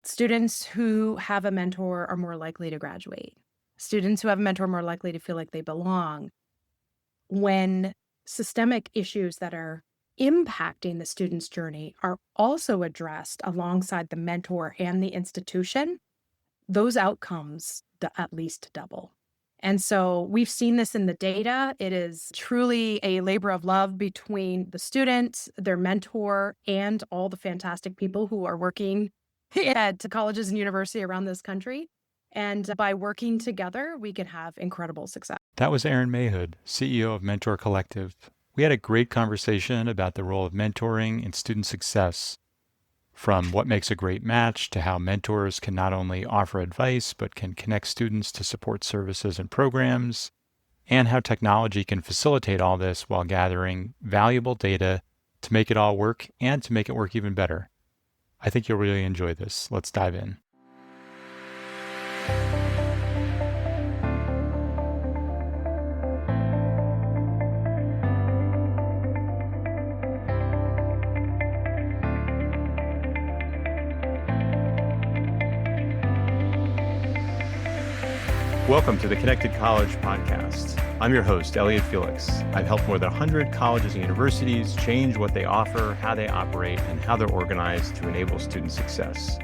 Students who have a mentor are more likely to graduate. Students who have a mentor are more likely to feel like they belong. When systemic issues that are impacting the student's journey are also addressed alongside the mentor and the institution, those outcomes at least double. And so we've seen this in the data. It is truly a labor of love between the student, their mentor, and all the fantastic people who are working at colleges and universities around this country. And by working together, we can have incredible success. That was Erin Mayhood, CEO of Mentor Collective. We had a great conversation about the role of mentoring in student success, from what makes a great match to how mentors can not only offer advice, but can connect students to support services and programs, and how technology can facilitate all this while gathering valuable data to make it all work and to make it work even better. I think you'll really enjoy this. Let's dive in. Welcome to the Connected College podcast. I'm your host, Elliot Felix. I've helped more than 100 colleges and universities change what they offer, how they operate, and how they're organized to enable student success.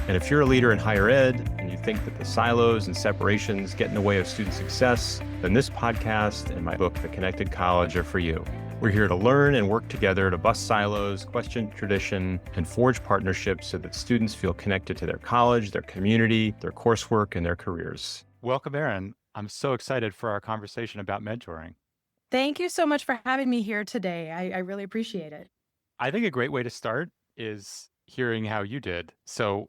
And if you're a leader in higher ed and you think that the silos and separations get in the way of student success, then this podcast and my book, The Connected College, are for you. We're here to learn and work together to bust silos, question tradition, and forge partnerships so that students feel connected to their college, their community, their coursework, and their careers. Welcome, Erin. I'm so excited for our conversation about mentoring. Thank you so much for having me here today. I really appreciate it. I think a great way to start is hearing how you did. So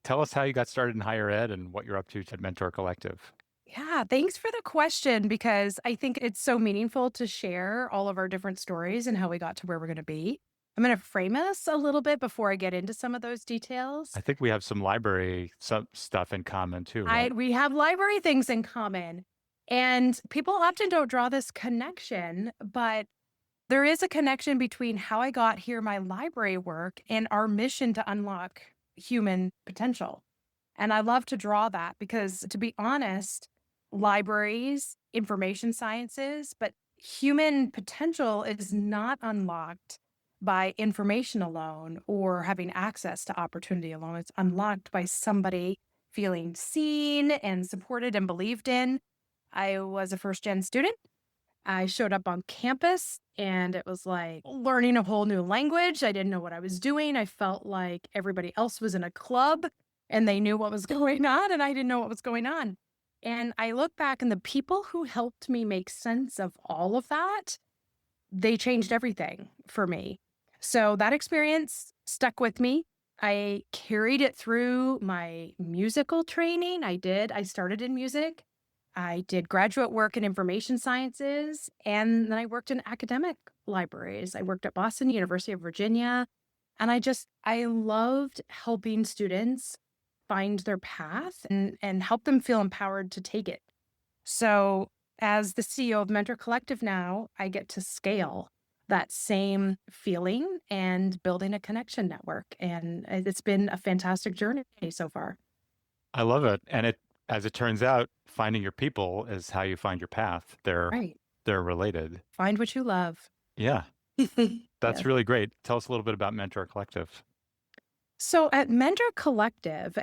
tell us how you got started in higher ed and what you're up to at Mentor Collective. Yeah, thanks for the question because I think it's so meaningful to share all of our different stories and how we got to where we're going to be. I'm going to frame us a little bit before I get into some of those details. I think we have some library stuff in common too, right? We have library things in common, and people often don't draw this connection, but there is a connection between how I got here, my library work, and our mission to unlock human potential. And I love to draw that because, to be honest, libraries, information sciences, but human potential is not unlocked by information alone or having access to opportunity alone. It's unlocked by somebody feeling seen and supported and believed in. I was a first gen student. I showed up on campus and it was like learning a whole new language. I didn't know what I was doing. I felt like everybody else was in a club and they knew what was going on and I didn't know what was going on. And I look back and the people who helped me make sense of all of that, they changed everything for me. So that experience stuck with me. I carried it through my musical training. I did. I started in music. I did graduate work in information sciences, and then I worked in academic libraries. I worked at Boston University of Virginia, and I loved helping students find their path and help them feel empowered to take it. So, as the CEO of Mentor Collective now, I get to scale that same feeling and building a connection network. And it's been a fantastic journey so far. I love it. And as it turns out, finding your people is how you find your path. Right. They're related. Find what you love. Yeah, Yes. that's really great. Tell us a little bit about Mentor Collective. So at Mentor Collective,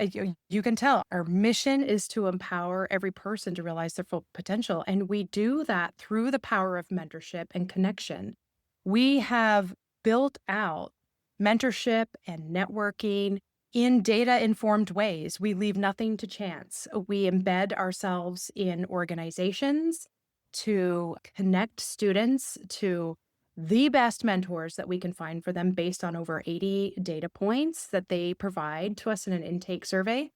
you can tell our mission is to empower every person to realize their full potential. And we do that through the power of mentorship and connection. We have built out mentorship and networking in data informed ways. We leave nothing to chance. We embed ourselves in organizations to connect students to the best mentors that we can find for them based on over 80 data points that they provide to us in an intake survey.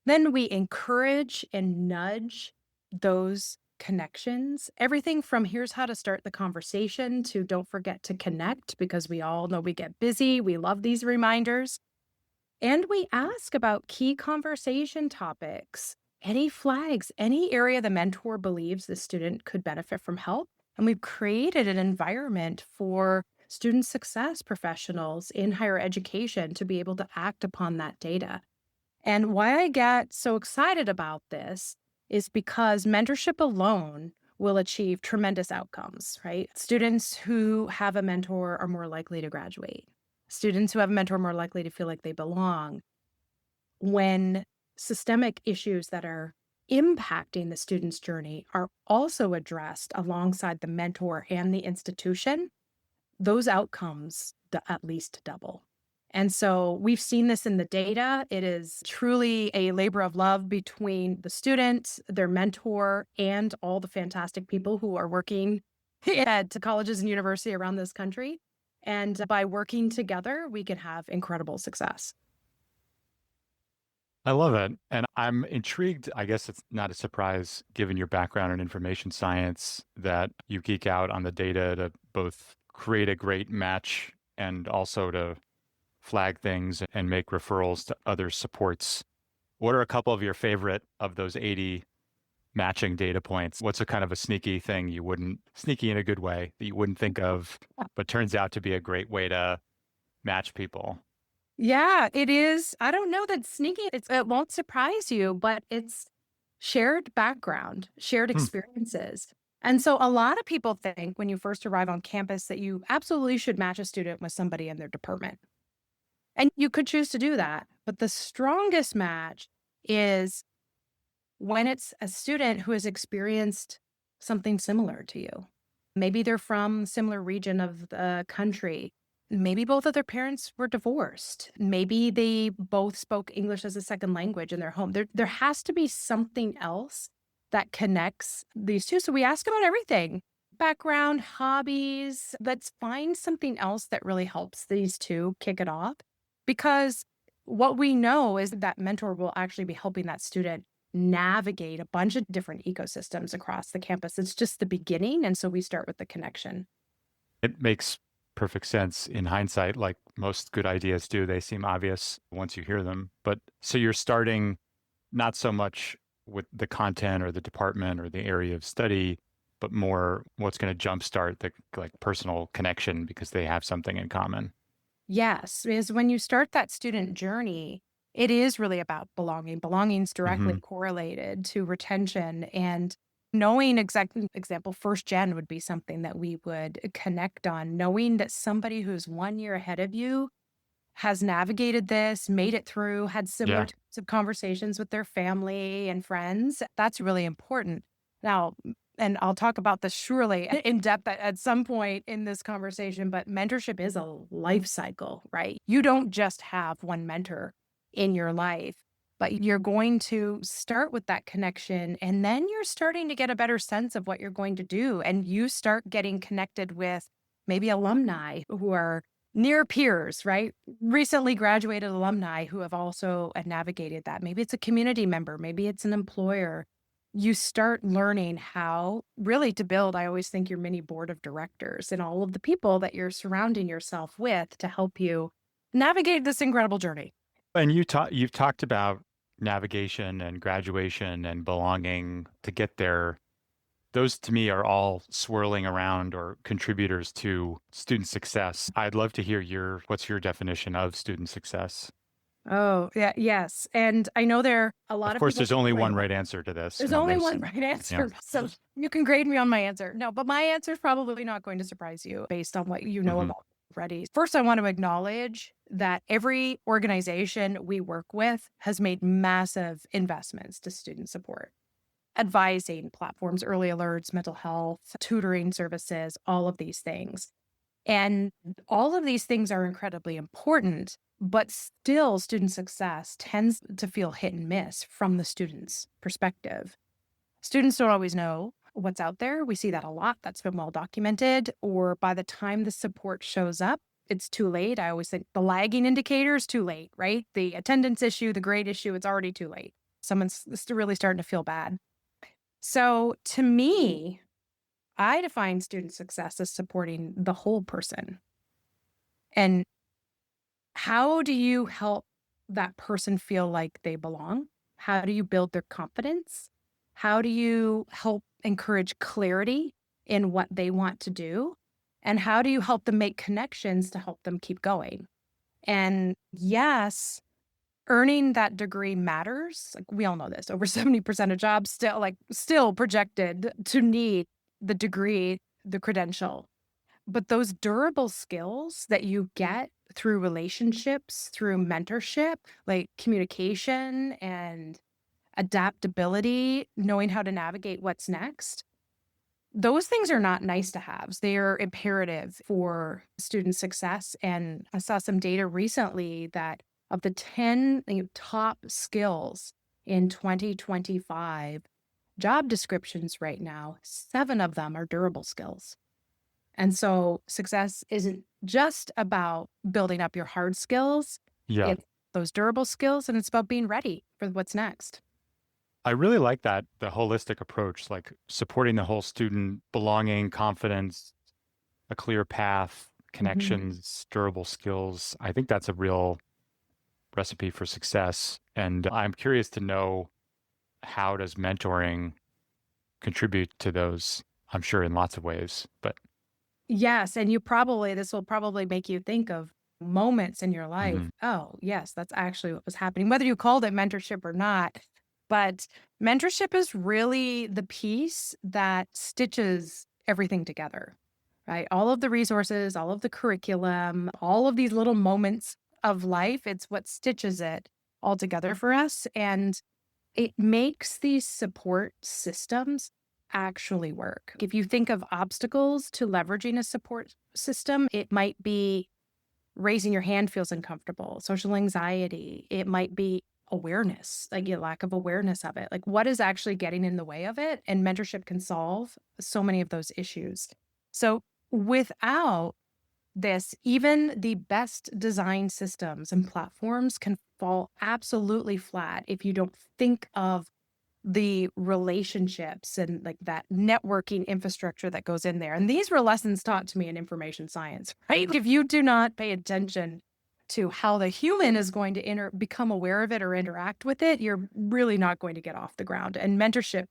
Then we encourage and nudge those connections. Everything from here's how to start the conversation to don't forget to connect because we all know we get busy. We love these reminders. And we ask about key conversation topics, any flags, any area the mentor believes the student could benefit from help. And we've created an environment for student success professionals in higher education to be able to act upon that data. And why I get so excited about this is because mentorship alone will achieve tremendous outcomes, right? Students who have a mentor are more likely to graduate. Students who have a mentor are more likely to feel like they belong. When systemic issues that are impacting the student's journey are also addressed alongside the mentor and the institution, those outcomes at least double. And so we've seen this in the data. It is truly a labor of love between the student, their mentor, and all the fantastic people who are working at colleges and university around this country. And by working together, we can have incredible success. I love it. And I'm intrigued. I guess it's not a surprise, given your background in information science, that you geek out on the data to both create a great match and also to flag things and make referrals to other supports. What are a couple of your favorite of those 80 matching data points? What's a kind of a sneaky thing you wouldn't, sneaky in a good way, that you wouldn't think of, but turns out to be a great way to match people? Yeah, it is. I don't know that sneaky, it won't surprise you, but it's shared background, shared Hmm. experiences. And so a lot of people think when you first arrive on campus that you absolutely should match a student with somebody in their department. And you could choose to do that. But the strongest match is when it's a student who has experienced something similar to you. Maybe they're from a similar region of the country. Maybe both of their parents were divorced. Maybe they both spoke English as a second language in their home. There has to be something else that connects these two. So we ask about everything: background, hobbies. Let's find something else that really helps these two kick it off. Because what we know is that mentor will actually be helping that student navigate a bunch of different ecosystems across the campus. It's just the beginning. And so we start with the connection. It makes perfect sense in hindsight, like most good ideas do. They seem obvious once you hear them. But so you're starting not so much with the content or the department or the area of study, but more what's going to jumpstart the like personal connection because they have something in common. Yes, because when you start that student journey, it is really about belonging. Belonging's directly Hmm. correlated to retention, and knowing example, first gen would be something that we would connect on. Knowing that somebody who's 1 year ahead of you has navigated this, made it through, had similar Yeah. types of conversations with their family and friends. That's really important. Now, and I'll talk about this surely in depth at some point in this conversation, but mentorship is a life cycle, right? You don't just have one mentor in your life, but you're going to start with that connection. And then you're starting to get a better sense of what you're going to do. And you start getting connected with maybe alumni who are near peers, right? Recently graduated alumni who have also navigated that. Maybe it's a community member, maybe it's an employer. You start learning how really to build, I always think, your mini board of directors and all of the people that you're surrounding yourself with to help you navigate this incredible journey. And you've talked about navigation and graduation and belonging to get there. Those to me are all swirling around or contributors to student success. I'd love to hear what's your definition of student success? Oh, yeah, yes. And I know there are a Of lot of course, people there's only one struggling. right answer to this. There's No, I'm only just, one right yeah. answer. So you can grade me on my answer. No, but my answer is probably not going to surprise you based on what you know Hmm. about already. First, I want to acknowledge that every organization we work with has made massive investments to student support, advising platforms, early alerts, mental health, tutoring services, all of these things. And all of these things are incredibly important, but still, student success tends to feel hit and miss from the student's perspective. Students don't always know what's out there. We see that a lot. That's been well documented. Or by the time the support shows up, it's too late. I always think the lagging indicator is too late, right? The attendance issue, the grade issue, it's already too late. Someone's really starting to feel bad. So to me, I define student success as supporting the whole person. And how do you help that person feel like they belong? How do you build their confidence? How do you help encourage clarity in what they want to do? And how do you help them make connections to help them keep going? And yes, earning that degree matters. Like we all know this. Over 70% of jobs still projected to need the degree, the credential. But those durable skills that you get through relationships, through mentorship, like communication and adaptability, knowing how to navigate what's next, those things are not nice to haves. They are imperative for student success. And I saw some data recently that of the 10 top skills in 2025 job descriptions right now, 7 of them are durable skills. And so success isn't just about building up your hard skills, Yeah. it's those durable skills, and it's about being ready for what's next. I really like that, the holistic approach, like supporting the whole student, belonging, confidence, a clear path, Mhm. connections, durable skills. I think that's a real recipe for success. And I'm curious to know, how does mentoring contribute to those? I'm sure in lots of ways, but Yes, and this will probably make you think of moments in your life. mhm. Oh, yes, that's actually what was happening, whether you called it mentorship or not. But mentorship is really the piece that stitches everything together, right? All of the resources, all of the curriculum, all of these little moments of life, it's what stitches it all together for us. And it makes these support systems actually work. If you think of obstacles to leveraging a support system, it might be raising your hand feels uncomfortable, social anxiety. It might be awareness, like your lack of awareness of it. Like what is actually getting in the way of it? And mentorship can solve so many of those issues. So without this, even the best design systems and platforms can fall absolutely flat if you don't think of the relationships and like that networking infrastructure that goes in there. And these were lessons taught to me in information science, right? If you do not pay attention to how the human is going to become aware of it or interact with it, you're really not going to get off the ground. And mentorship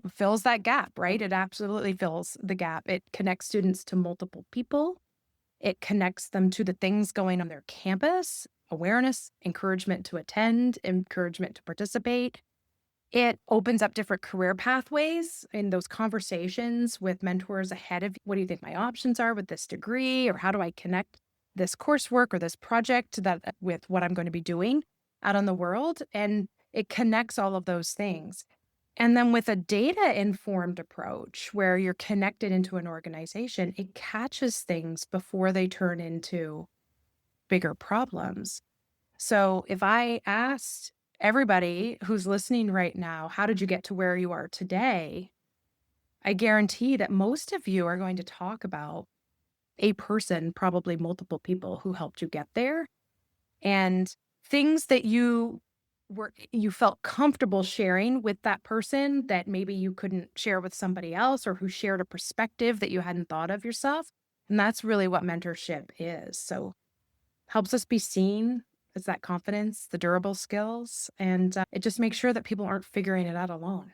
fills that gap, right? It absolutely fills the gap. It connects students to multiple people. It connects them to the things going on their campus, awareness, encouragement to attend, encouragement to participate. It opens up different career pathways in those conversations with mentors ahead of what do you think my options are with this degree, or how do I connect this coursework or this project that with what I'm going to be doing out in the world? And it connects all of those things. And then with a data informed approach where you're connected into an organization, it catches things before they turn into bigger problems. So if I asked everybody who's listening right now, how did you get to where you are today? I guarantee that most of you are going to talk about a person, probably multiple people who helped you get there, and things that you felt comfortable sharing with that person that maybe you couldn't share with somebody else, or who shared a perspective that you hadn't thought of yourself. And that's really what mentorship is. So helps us be seen as that confidence, the durable skills, and it just makes sure that people aren't figuring it out alone.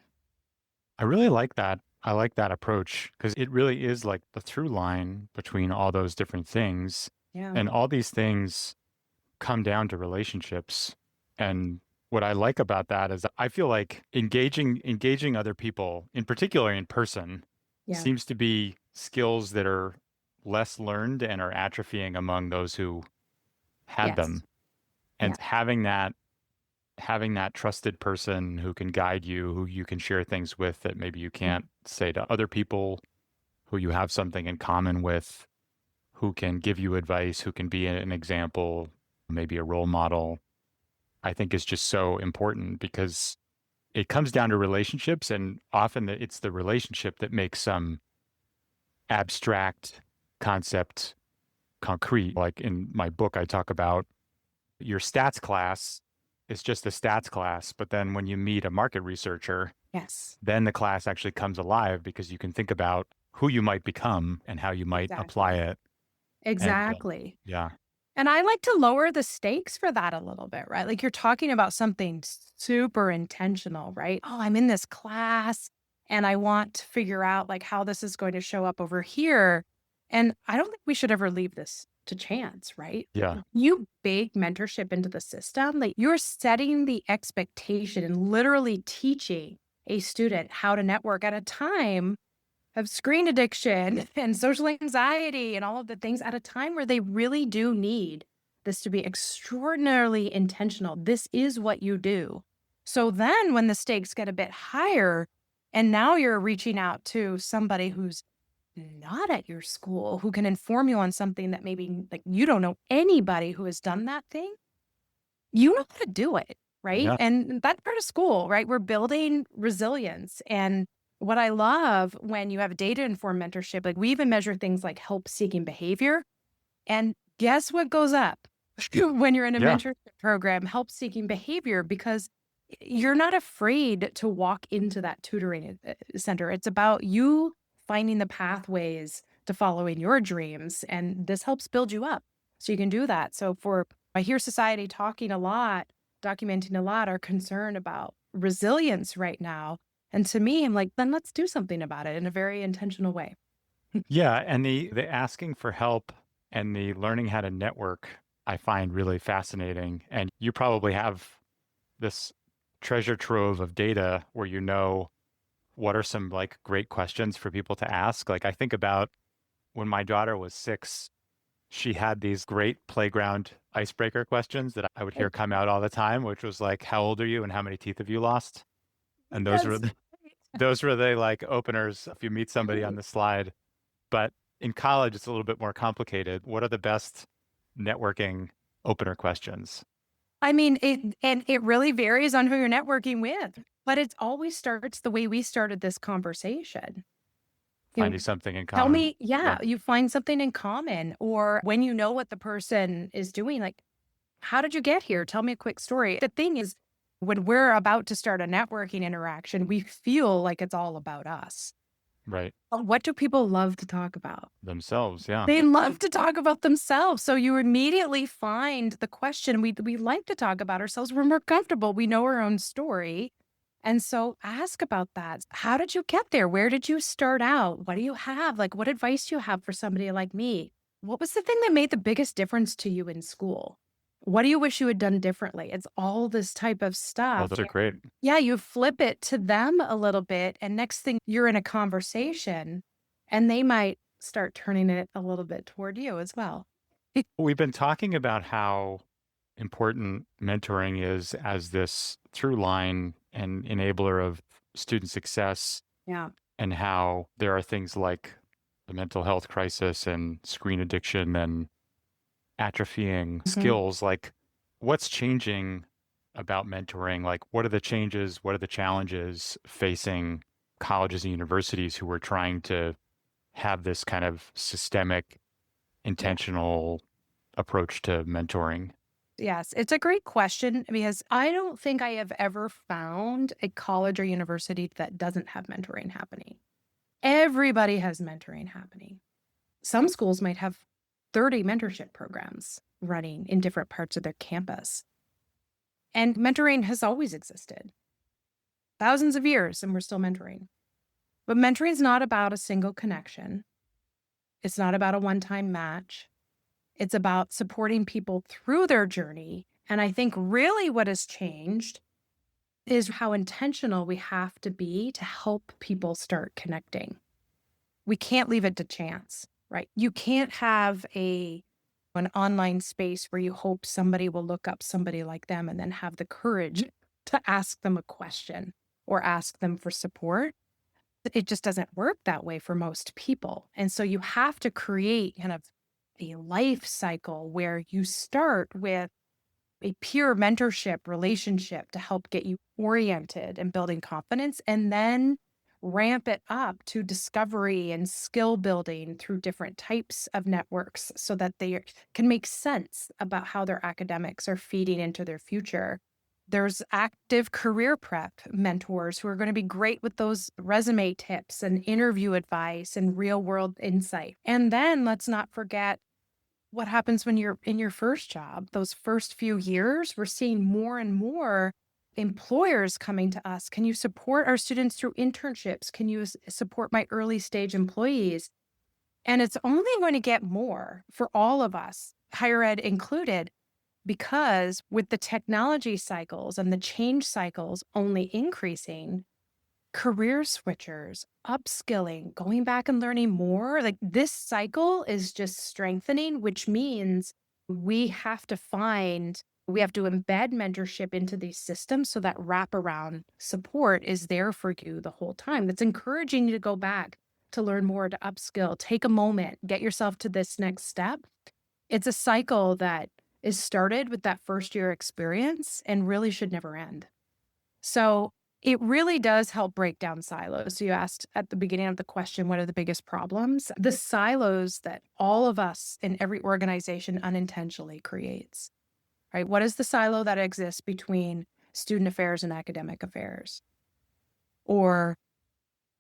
I really like that. I like that approach because it really is like the through line between all those different things. Yeah. And all these things come down to relationships. And what I like about that is I feel like engaging other people, in particular in person, Yeah. seems to be skills that are less learned and are atrophying among those who had Yes. them. Yeah. And having that trusted person who can guide you, who you can share things with that maybe you Yeah. can't say to other people, who you have something in common with, who can give you advice, who can be an example, maybe a role model, I think is just so important because it comes down to relationships. And often it's the relationship that makes some abstract concept concrete. Like in my book, I talk about your stats class is just a stats class. But then when you meet a market researcher, Yes. then the class actually comes alive because you can think about who you might become and how you might apply Exactly. it. And Exactly. yeah, And I like to lower the stakes for that a little bit, right? Like you're talking about something super intentional, right? Oh, I'm in this class and I want to figure out like how this is going to show up over here. And I don't think we should ever leave this to chance, right? Yeah. You bake mentorship into the system, like you're setting the expectation and literally teaching a student how to network at a time of screen addiction and social anxiety and all of the things at a time where they really do need this to be extraordinarily intentional. This is what you do. So then when the stakes get a bit higher, and now you're reaching out to somebody who's not at your school, who can inform you on something that maybe like you don't know anybody who has done that thing, you know how to do it, right? Yeah. And that's part of school, right? We're building resilience. And what I love when you have data informed mentorship, like we even measure things like help seeking behavior. And guess what goes up when you're in a Yeah. mentorship program, help seeking behavior, because you're not afraid to walk into that tutoring center. It's about you finding the pathways to following your dreams. And this helps build you up so you can do that. So I hear society talking a lot, documenting a lot, our concern about resilience right now. And to me, I'm like, then let's do something about it in a very intentional way. Yeah. And the asking for help and the learning how to network, I find really fascinating. And you probably have this treasure trove of data where you know what are some like great questions for people to ask. Like I think about when my daughter was 6, she had these great playground icebreaker questions that I would hear come out all the time, which was like, how old are you and how many teeth have you lost? And That's those were the like openers if you meet somebody on right. the slide. But in college, it's a little bit more complicated. What are the best networking opener questions? I mean, it really varies on who you're networking with, but it always starts the way we started this conversation. You know, Finding something in tell common. me, yeah, Yeah, you find something in common, or when you know what the person is doing, like, how did you get here? Tell me a quick story. The thing is, when we're about to start a networking interaction, we feel like it's all about us. right. But what do people love to talk about? Themselves. Yeah. They love to talk about themselves. So you immediately find the question we like to talk about ourselves. We're more comfortable. We know our own story. And so ask about that. How did you get there? Where did you start out? What do you have? Like, what advice do you have for somebody like me? What was the thing that made the biggest difference to you in school? What do you wish you had done differently? It's all this type of Oh, stuff. those are great. Yeah, you flip it to them a little bit, and next thing you're in a conversation, and they might start turning it a little bit toward you as well. We've been talking about how important mentoring is as this through line and enabler of student success, Yeah. and how there are things like the mental health crisis and screen addiction and atrophying Mhm. skills. Like, what's changing about mentoring? Like, what are the changes? What are the challenges facing colleges and universities who are trying to have this kind of systemic, Yeah. intentional approach to mentoring? Yes, it's a great question because I don't think I have ever found a college or university that doesn't have mentoring happening. Everybody has mentoring happening. Some schools might have 30 mentorship programs running in different parts of their campus. And mentoring has always existed, thousands of years, and we're still mentoring. But mentoring is not about a single connection. It's not about a one time match. It's about supporting people through their journey. And I think really what has changed is how intentional we have to be to help people start connecting. We can't leave it to chance, right? You can't have an online space where you hope somebody will look up somebody like them and then have the courage to ask them a question or ask them for support. It just doesn't work that way for most people. And so you have to create kind of a life cycle where you start with a peer mentorship relationship to help get you oriented and building confidence, and then ramp it up to discovery and skill building through different types of networks so that they can make sense about how their academics are feeding into their future. There's active career prep mentors who are going to be great with those resume tips and interview advice and real world insight. And then let's not forget what happens when you're in your first job. Those first few years, we're seeing more and more employers coming to us. Can you support our students through internships? Can you support my early stage employees? And it's only going to get more for all of us, higher ed included, because with the technology cycles and the change cycles only increasing, career switchers, upskilling, going back and learning more, like this cycle is just strengthening, which means we have to embed mentorship into these systems so that wraparound support is there for you the whole time. That's encouraging you to go back to learn more, to upskill, take a moment, get yourself to this next step. It's a cycle that is started with that first year experience and really should never end. So it really does help break down silos. So you asked at the beginning of the question, what are the biggest problems? The silos that all of us in every organization unintentionally creates, right? What is the silo that exists between student affairs and academic affairs? Or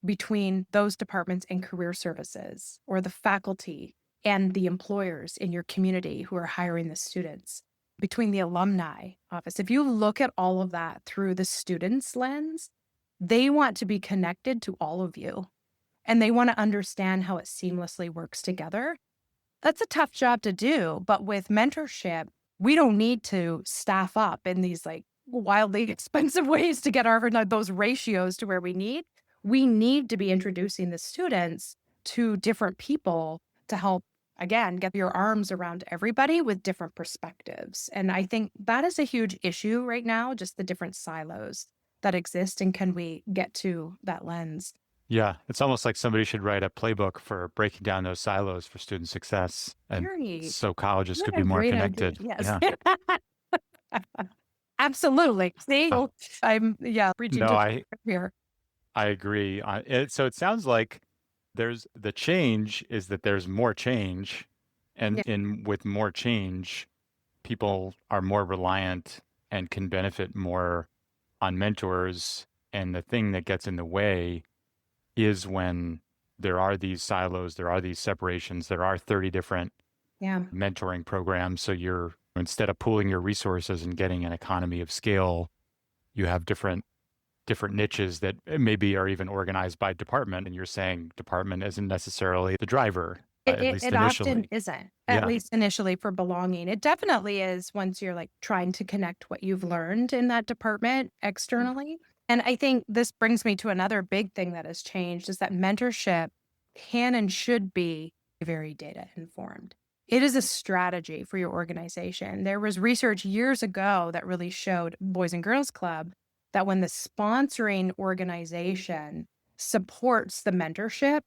between those departments and career services, or the faculty and the employers in your community who are hiring the students, between the alumni office. If you look at all of that through the student's lens, they want to be connected to all of you and they want to understand how it seamlessly works together. That's a tough job to do, but with mentorship, we don't need to staff up in these like wildly expensive ways to get those ratios to where we need. We need to be introducing the students to different people to help, again, get your arms around everybody with different perspectives. And I think that is a huge issue right now, just the different silos that exist. And can we get to that lens? Yeah, it's almost like somebody should write a playbook for breaking down those silos for student success, and Very, so colleges could what a be more great idea. connected. Yes. Yeah. Absolutely. See, Uh, I'm preaching no, to the I choir here. I agree. So it sounds like there's the change is that there's more change, and Yeah. in with more change, people are more reliant and can benefit more on mentors. And the thing that gets in the way is when there are these silos, there are these separations, there are 30 different Yeah. mentoring programs. So you're instead of pooling your resources and getting an economy of scale, you have different niches that maybe are even organized by department. And you're saying department isn't necessarily the driver, It, at it, least it often initially. isn't, at Yeah. least initially for belonging. It definitely is once you're like trying to connect what you've learned in that department externally. And I think this brings me to another big thing that has changed is that mentorship can and should be very data informed. It is a strategy for your organization. There was research years ago that really showed Boys and Girls Club that when the sponsoring organization supports the mentorship,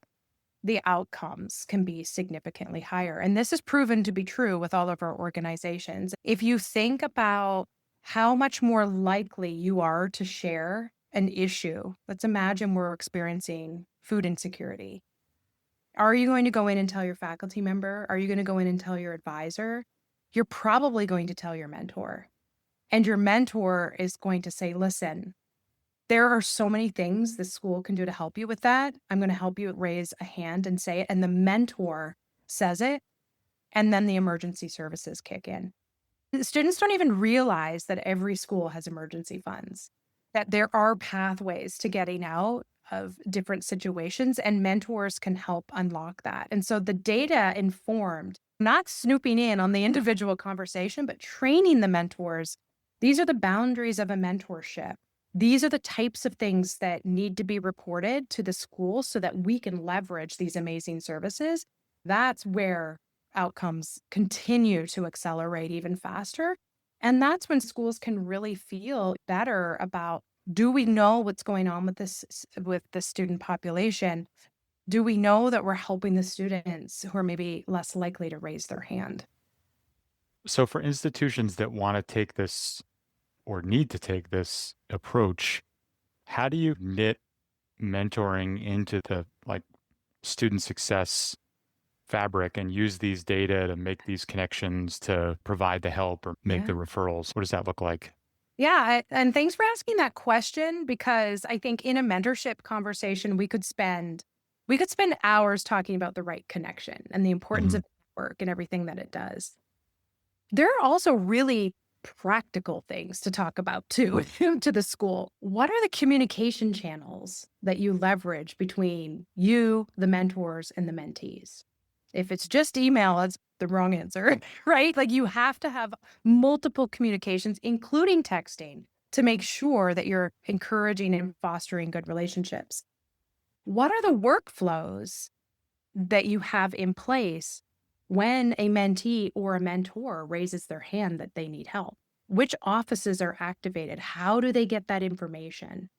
the outcomes can be significantly higher. And this is proven to be true with all of our organizations. If you think about how much more likely you are to share an issue, let's imagine we're experiencing food insecurity. Are you going to go in and tell your faculty member? Are you going to go in and tell your advisor? You're probably going to tell your mentor. And your mentor is going to say, listen, there are so many things the school can do to help you with that. I'm going to help you raise a hand and say it. And the mentor says it. And then the emergency services kick in. The students don't even realize that every school has emergency funds, that there are pathways to getting out of different situations, and mentors can help unlock that. And so the data informed, not snooping in on the individual conversation, but training the mentors. These are the boundaries of a mentorship. These are the types of things that need to be reported to the school so that we can leverage these amazing services. That's where outcomes continue to accelerate even faster. And that's when schools can really feel better about, do we know what's going on with the student population? Do we know that we're helping the students who are maybe less likely to raise their hand? So for institutions that want to take this or need to take this approach, how do you knit mentoring into the like student success fabric and use these data to make these connections to provide the help or make Yeah. the referrals? What does that look like? Yeah, and thanks for asking that question, because I think in a mentorship conversation we could spend hours talking about the right connection and the importance Mhm. of work and everything that it does. There are also really practical things to talk about too to the school. What are the communication channels that you leverage between you, the mentors, and the mentees? If it's just email, it's the wrong answer, right? Like you have to have multiple communications, including texting, to make sure that you're encouraging and fostering good relationships. What are the workflows that you have in place when a mentee or a mentor raises their hand that they need help? Which offices are activated? How do they get that information?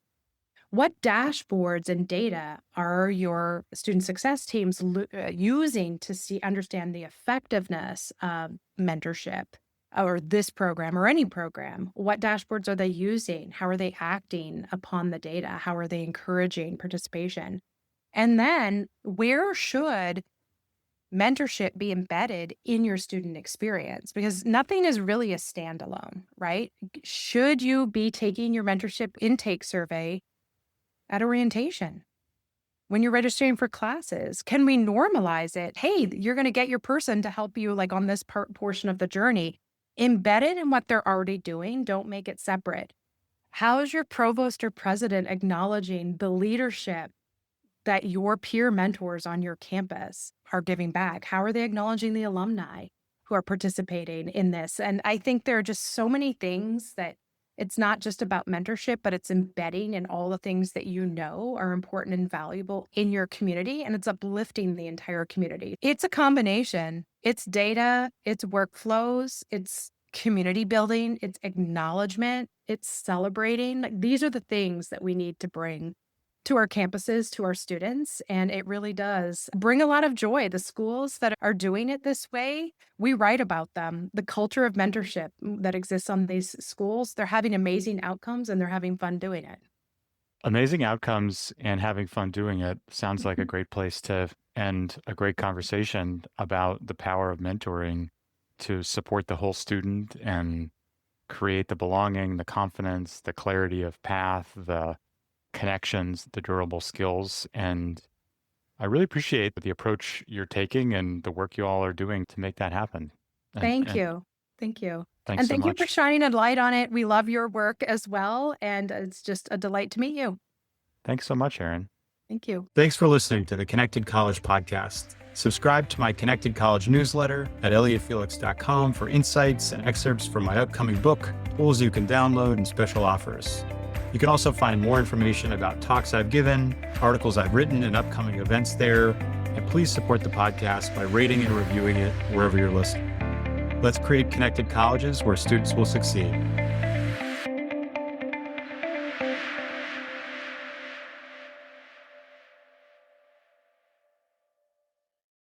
What dashboards and data are your student success teams using to understand the effectiveness of mentorship or this program or any program? What dashboards are they using? How are they acting upon the data? How are they encouraging participation? And then where should mentorship be embedded in your student experience? Because nothing is really a standalone, right? Should you be taking your mentorship intake survey at orientation? When you're registering for classes, can we normalize it? Hey, you're going to get your person to help you like on this portion of the journey. Embedded in what they're already doing, don't make it separate. How is your provost or president acknowledging the leadership that your peer mentors on your campus are giving back? How are they acknowledging the alumni who are participating in this? And I think there are just so many things that it's not just about mentorship, but it's embedding in all the things that you know are important and valuable in your community, and it's uplifting the entire community. It's a combination. It's data, it's workflows, it's community building, it's acknowledgement, it's celebrating. Like, these are the things that we need to bring to our campuses, to our students, and it really does bring a lot of joy. The schools that are doing it this way, we write about them. The culture of mentorship that exists on these schools, they're having amazing outcomes and they're having fun doing it. Amazing outcomes and having fun doing it sounds like a great place to end a great conversation about the power of mentoring to support the whole student and create the belonging, the confidence, the clarity of path, the connections, the durable skills. And I really appreciate the approach you're taking and the work you all are doing to make that happen. Thank And you. Thank you. thanks And so thank you for much. shining a light on it. We love your work as well. And it's just a delight to meet you. Thanks so much, Erin. Thank you. Thanks for listening to the Connected College podcast. Subscribe to my Connected College newsletter at elliottfelix.com for insights and excerpts from my upcoming book, tools you can download, and special offers. You can also find more information about talks I've given, articles I've written, and upcoming events there. And please support the podcast by rating and reviewing it wherever you're listening. Let's create connected colleges where students will succeed.